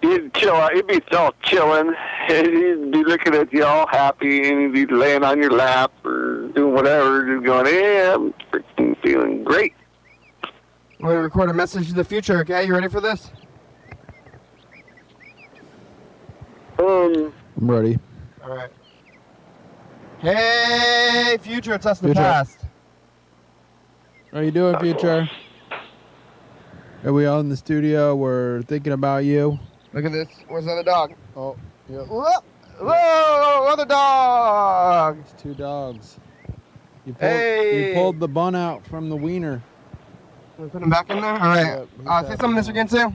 He'd chill out. He'd be all chilling. He'd be looking at you all happy, and he'd be laying on your lap or doing whatever, just going, "Yeah, I'm freaking feeling great." I'm going to record a message to the future, okay? You ready for this? I'm ready. All right. Hey, future, it's us in the Future. past. How you doing, future? Are we all in the studio? We're thinking about you. Look at this. Where's the other dog? Oh, yeah. Whoa, other dog. It's two dogs. You Hey. pulled the bun out from the wiener. Can we put him back in there? All right. Say something, Mr. Ginsu.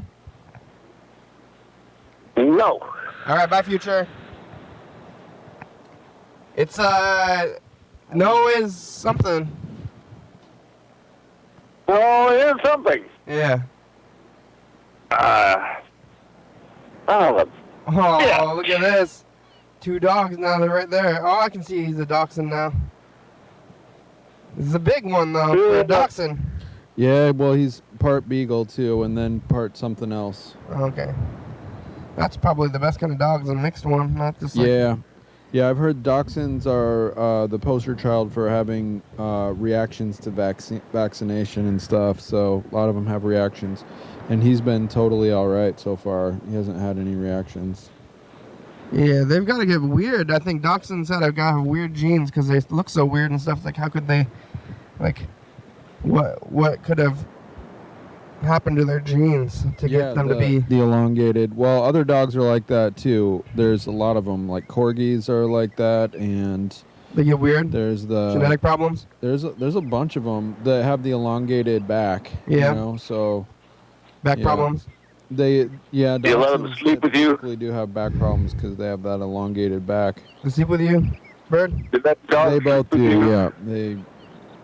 No. All right, bye, future. It's, no is something. Oh, it is something. Yeah. Oh, Oh, yeah. Look at this. Two dogs now, they're right there. Oh, I can see he's a dachshund now. This is a big one, though, for a dachshund. Yeah, well, he's part beagle, too, and then part something else. Okay. That's probably the best kind of dog, is a mixed one, not just like... Yeah. Yeah, I've heard dachshunds are the poster child for having reactions to vaccination and stuff, so a lot of them have reactions. And he's been totally all right so far. He hasn't had any reactions. Yeah, they've got to get weird. I think dachshunds have got to have weird genes because they look so weird and stuff. Like, how could they... Like, what could have happened to their genes to get them to be... The elongated. Well, other dogs are like that, too. There's a lot of them. Like, corgis are like that, and... They get weird? There's the... Genetic problems? There's a bunch of them that have the elongated back. Yeah. You know, so... Back problems? Do you let them sleep with you? They do have back problems because they have that elongated back. They sleep with you, Berd? Did that dog They both sleep with do, you? yeah. They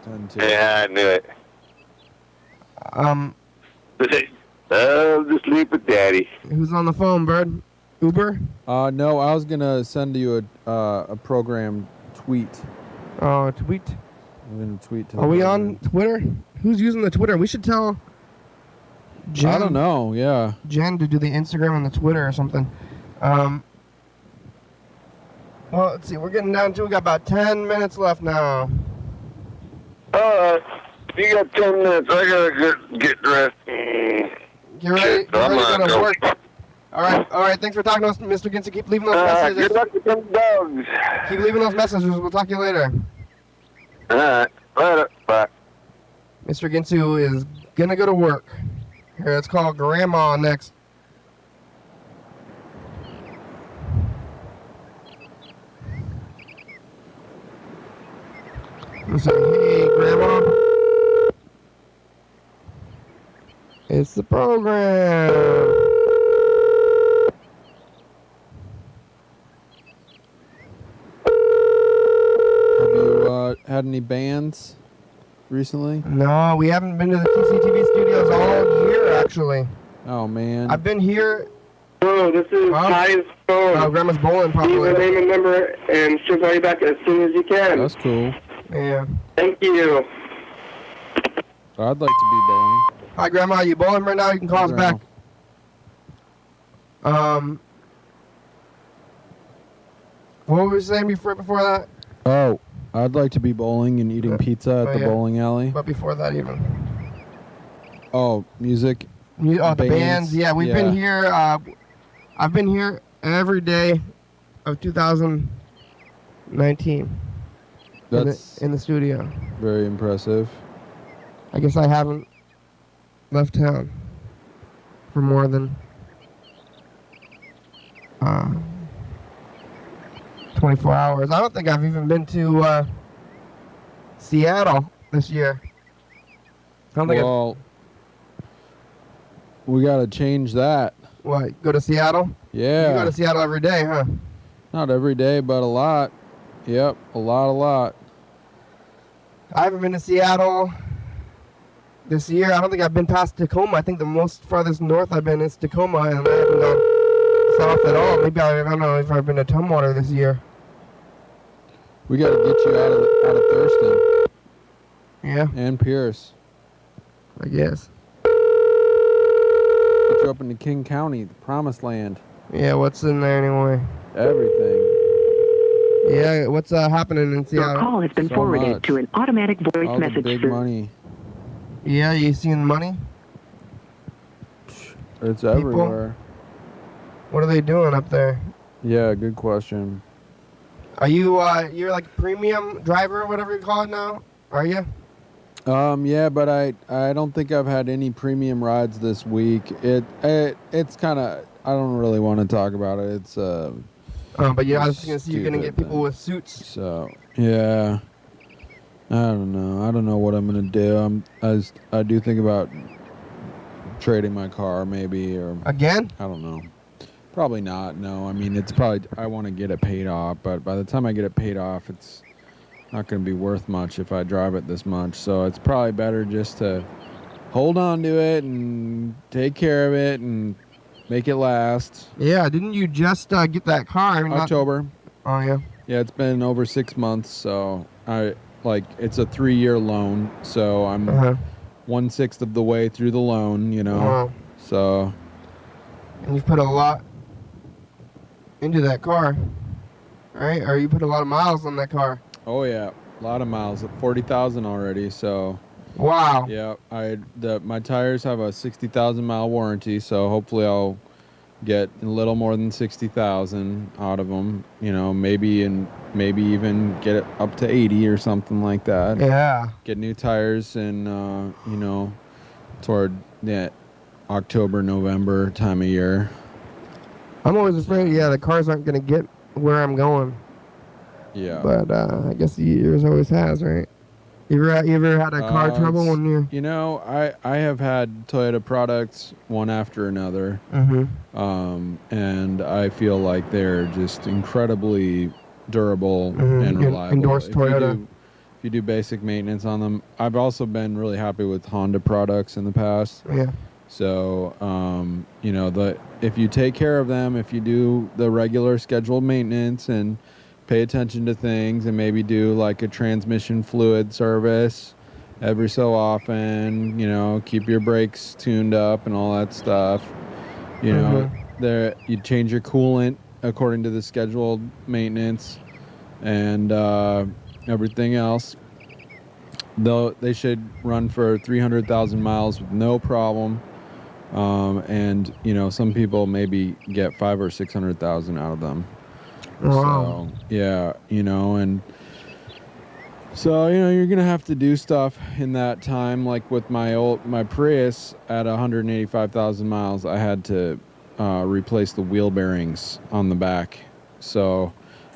tend to. Yeah, I knew it. Just sleep with Daddy. Who's on the phone, Berd? Uber? No, I was gonna send you a program tweet. Oh, tweet? I'm gonna tweet to. Are we on Twitter? Who's using the Twitter? We should tell Jen. I don't know. Yeah. Jen to do the Instagram and the Twitter or something. Well, let's see. We're getting down to. We got about 10 minutes left now. You got 10 minutes. I gotta get dressed. Get ready. Shit, I'm Get ready to not go to work. going. All right. Thanks for talking to us, Mr. Ginsu. Keep leaving those messages. Good luck with them dogs. Keep leaving those messages. We'll talk to you later. All right. Later. Bye. Mr. Ginsu is gonna go to work. Here, let's call Grandma next. I'll say, hey, Grandma. It's the program. Have you had any bands recently? No, we haven't been to the TCTV studios all year, actually. Oh, man. I've been here. Hello, this is Ty's phone. Oh, Grandma's bowling Leave your probably. name and number, and she'll call you back as soon as you can. That's cool. Yeah. Thank you. I'd like to be bowling. Hi, Grandma. You bowling right now? You can call us back. What were we saying before that? Oh, I'd like to be bowling and eating pizza at the bowling alley. But before that even. Oh, music. The bands. Yeah, we've been here. I've been here every day of 2019. That's in the studio. very impressive. I guess I haven't left town for more than 24 hours. I don't think I've even been to Seattle this year. I don't think Well, we got to change that. What, go to Seattle? Yeah. You go to Seattle every day, huh? Not every day, but a lot. Yep, a lot. I haven't been to Seattle this year. I don't think I've been past Tacoma. I think the most farthest north I've been is Tacoma, and I haven't gone south at all. Maybe I don't know if I've been to Tumwater this year. We got to get you out of Thurston. Yeah. And Pierce. I guess. Get you up into King County, the promised land. Yeah, what's in there anyway? Everything. Yeah, what's happening in Seattle? Your call has been So forwarded much. to an automatic voice All the message big service. money. Yeah, you seeing money? It's everywhere. What are they doing up there? Yeah, good question. Are you you're like a premium driver or whatever you call it now? Are you? Yeah, but I don't think I've had any premium rides this week. It's kind of, I don't really want to talk about it. It's but yeah, I was gonna see you're gonna get people with suits. So yeah, I don't know. I don't know what I'm gonna do. I do think about trading my car maybe, or Again? I don't know. Probably not. No, I mean it's probably, I want to get it paid off, but by the time I get it paid off, it's not going to be worth much if I drive it this much. So it's probably better just to hold on to it and take care of it and make it last. Yeah, didn't you just get that car? October. Oh yeah. Yeah, it's been over 6 months, so it's a 3-year loan, so I'm 1/6 of the way through the loan, you know. Wow. So. And you've put a lot into that car, right? Or you put a lot of miles on that car. Oh yeah, a lot of miles, 40,000 already. So. Wow. Yeah, my tires have a 60,000 mile warranty, so hopefully I'll get a little more than 60,000 out of them. You know, maybe even get it up to 80 or something like that. Yeah. Get new tires and toward that October, November time of year. I'm always afraid, the cars aren't gonna get where I'm going. Yeah. But I guess yours always has, right? You ever had a car trouble when you're... You know, I have had Toyota products one after another. And I feel like they're just incredibly durable and reliable. Endorse Toyota. If you do basic maintenance on them. I've also been really happy with Honda products in the past. Yeah. So, if you take care of them, if you do the regular scheduled maintenance and pay attention to things and maybe do like a transmission fluid service every so often, keep your brakes tuned up and all that stuff. You change your coolant according to the scheduled maintenance and everything else. They should run for 300,000 miles with no problem. And some people maybe get 500,000 or 600,000 out of them. Wow. So, yeah, and so, you're going to have to do stuff in that time. Like with my Prius at 185,000 miles, I had to replace the wheel bearings on the back. So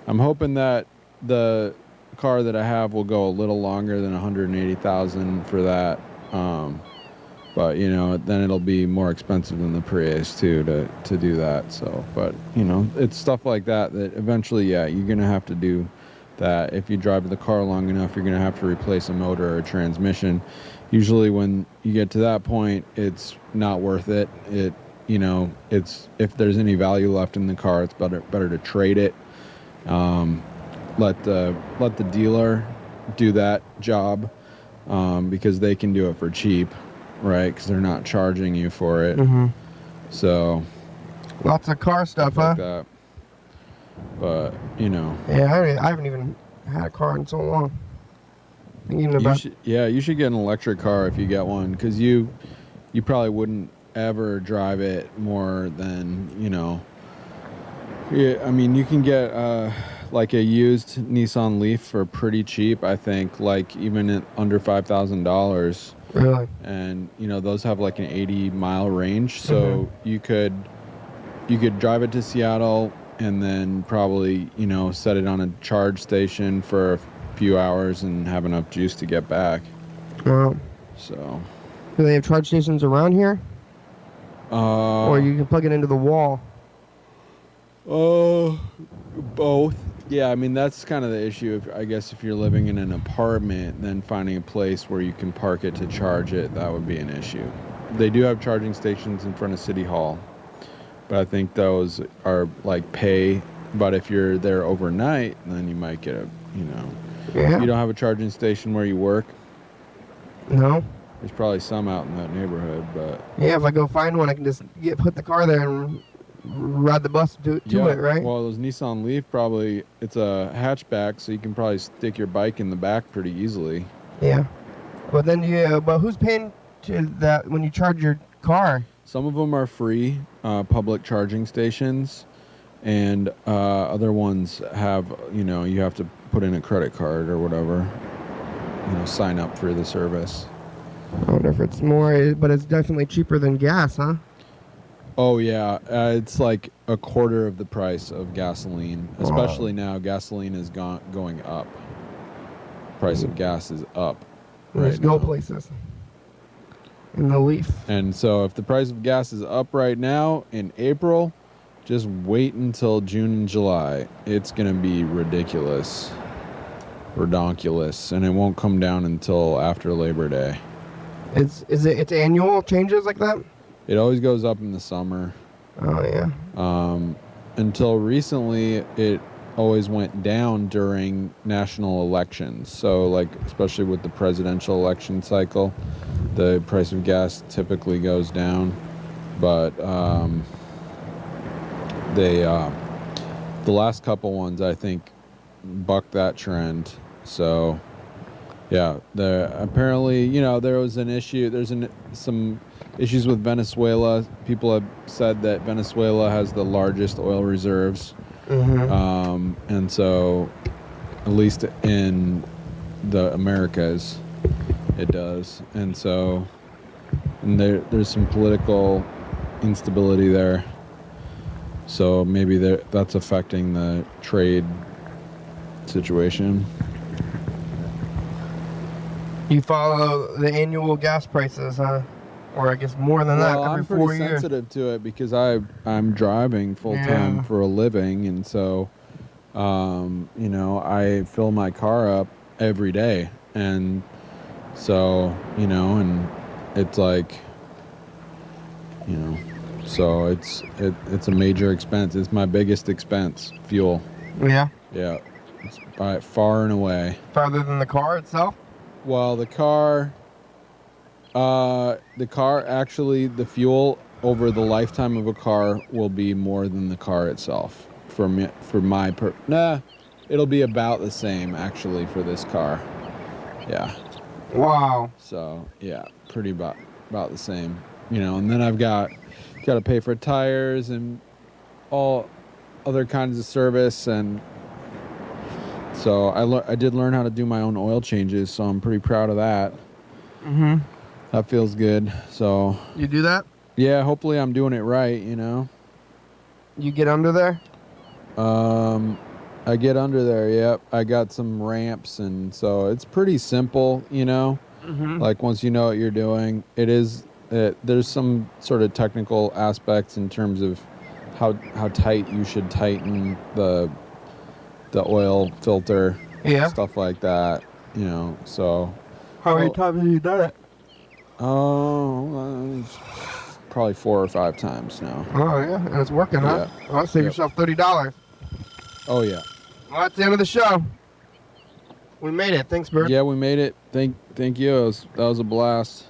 I'm hoping that the car that I have will go a little longer than 180,000 for that. But you know, then it'll be more expensive than the Prius too to do that. So, but you know, it's stuff like that that eventually, yeah, you're gonna have to do that. If you drive the car long enough, you're gonna have to replace a motor or a transmission. Usually, when you get to that point, it's not worth it. You know, it's if there's any value left in the car, it's better to trade it. Let the dealer do that job because they can do it for cheap, right? Because they're not charging you for it. Mm-hmm. So Lots of car stuff, like huh? that. But you know, Yeah, I haven't even had a car in so long. Thinking about you should get an electric car if you get one, because you probably wouldn't ever drive it more than, you know. Yeah, I mean, you can get like a used Nissan Leaf for pretty cheap, I think, like even at under $5,000. really. And you know, those have like an 80-mile range, so you could drive it to Seattle and then probably, you know, set it on a charge station for a few hours and have enough juice to get back. Wow. So Do they have charge stations around here, uh or you can plug it into the wall? both. Yeah, I mean, that's kind of the issue. I guess if you're living in an apartment, then finding a place where you can park it to charge it, that would be an issue. They do have charging stations in front of City Hall, but I think those are like pay. But if you're there overnight, then you might get Yeah. you don't have a charging station where you work. No. There's probably some out in that neighborhood, but Yeah, if I go find one, I can just put the car there and ride the bus to it, right? Well, those Nissan Leaf, probably it's a hatchback, so you can probably stick your bike in the back pretty easily. Yeah. But then but who's paying to that when you charge your car? Some of them are free public charging stations, and other ones have, you know, you have to put in a credit card or whatever, you know, sign up for the service. I wonder if it's more, but it's definitely cheaper than gas, huh? Oh yeah, it's like a quarter of the price of gasoline. Especially now, gasoline is going up. Price of gas is up. Let's go places. In the Leaf. And so if the price of gas is up right now in April, just wait until June and July. It's going to be ridiculous. Redonkulous. And it won't come down until after Labor Day. It's annual changes like that? It always goes up in the summer. Oh, yeah. Until recently, it always went down during national elections. So, like, especially with the presidential election cycle, the price of gas typically goes down. But the last couple ones, I think, bucked that trend. So, yeah, apparently, you know, there was an issue. There's some issues with Venezuela. People have said that Venezuela has the largest oil reserves. And so, at least in the Americas, it does. And so, there's some political instability there. So maybe that's affecting the trade situation. You follow the annual gas prices, huh? Or I guess more than that every I'm 4 pretty years. sensitive to it because I'm driving full time for a living, and so you know, I fill my car up every day, and so, you know, and it's like, you know, so it's a major expense. It's my biggest expense, fuel. Yeah. Yeah, it's by far and away. Farther than the car itself? Well, the car actually, the fuel over the lifetime of a car will be more than the car itself. It'll be about the same actually for this car. Yeah. Wow. So yeah, pretty about the same. You know, and then I've got to pay for tires and all other kinds of service, and so I did learn how to do my own oil changes, so I'm pretty proud of that. That feels good. So You do that? yeah, hopefully I'm doing it right, you know. You get under there? I get under there, yep. I got some ramps, and so it's pretty simple, you know? Mm-hmm. Like, once you know what you're doing, there's some sort of technical aspects in terms of how tight you should tighten the oil filter, stuff like that, you know, so. How many times have you done it? Oh, probably 4 or 5 times now. Oh, yeah, and it's working, huh? Yeah. Well, save yourself $30. Oh, yeah. Well, that's the end of the show. We made it. Thanks, Berd. Yeah, we made it. Thank you. That was a blast.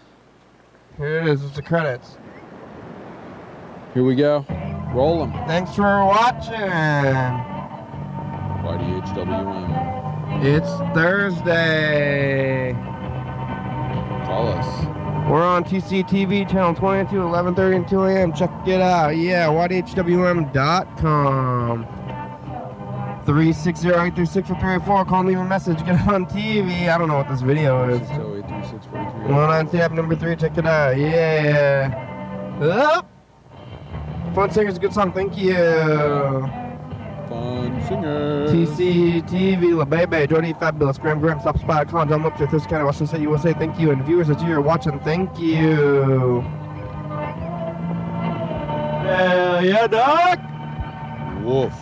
Here it is. It's the credits. Here we go. Roll them. Thanks for watching. YDHWM. It's Thursday. Call us. We're on TCTV, channel 22, 11:30 and 2 a.m. Check it out. Yeah, YDHWM.com. 360-836-4384. Call and leave a message. Get on TV. I don't know what this video is. 608-3643. One on tap, number 3. Check it out. Yeah. Up. Fun Singer's a good song. Thank you. Fun Singer. TCTV, La Bebe, Jody, Fabulous, Graham, Stop Spot, Con, John Lipster, Thurston County, Washington State, USA. Thank you. And viewers that you are watching, thank you. Hell yeah, Doc. Woof.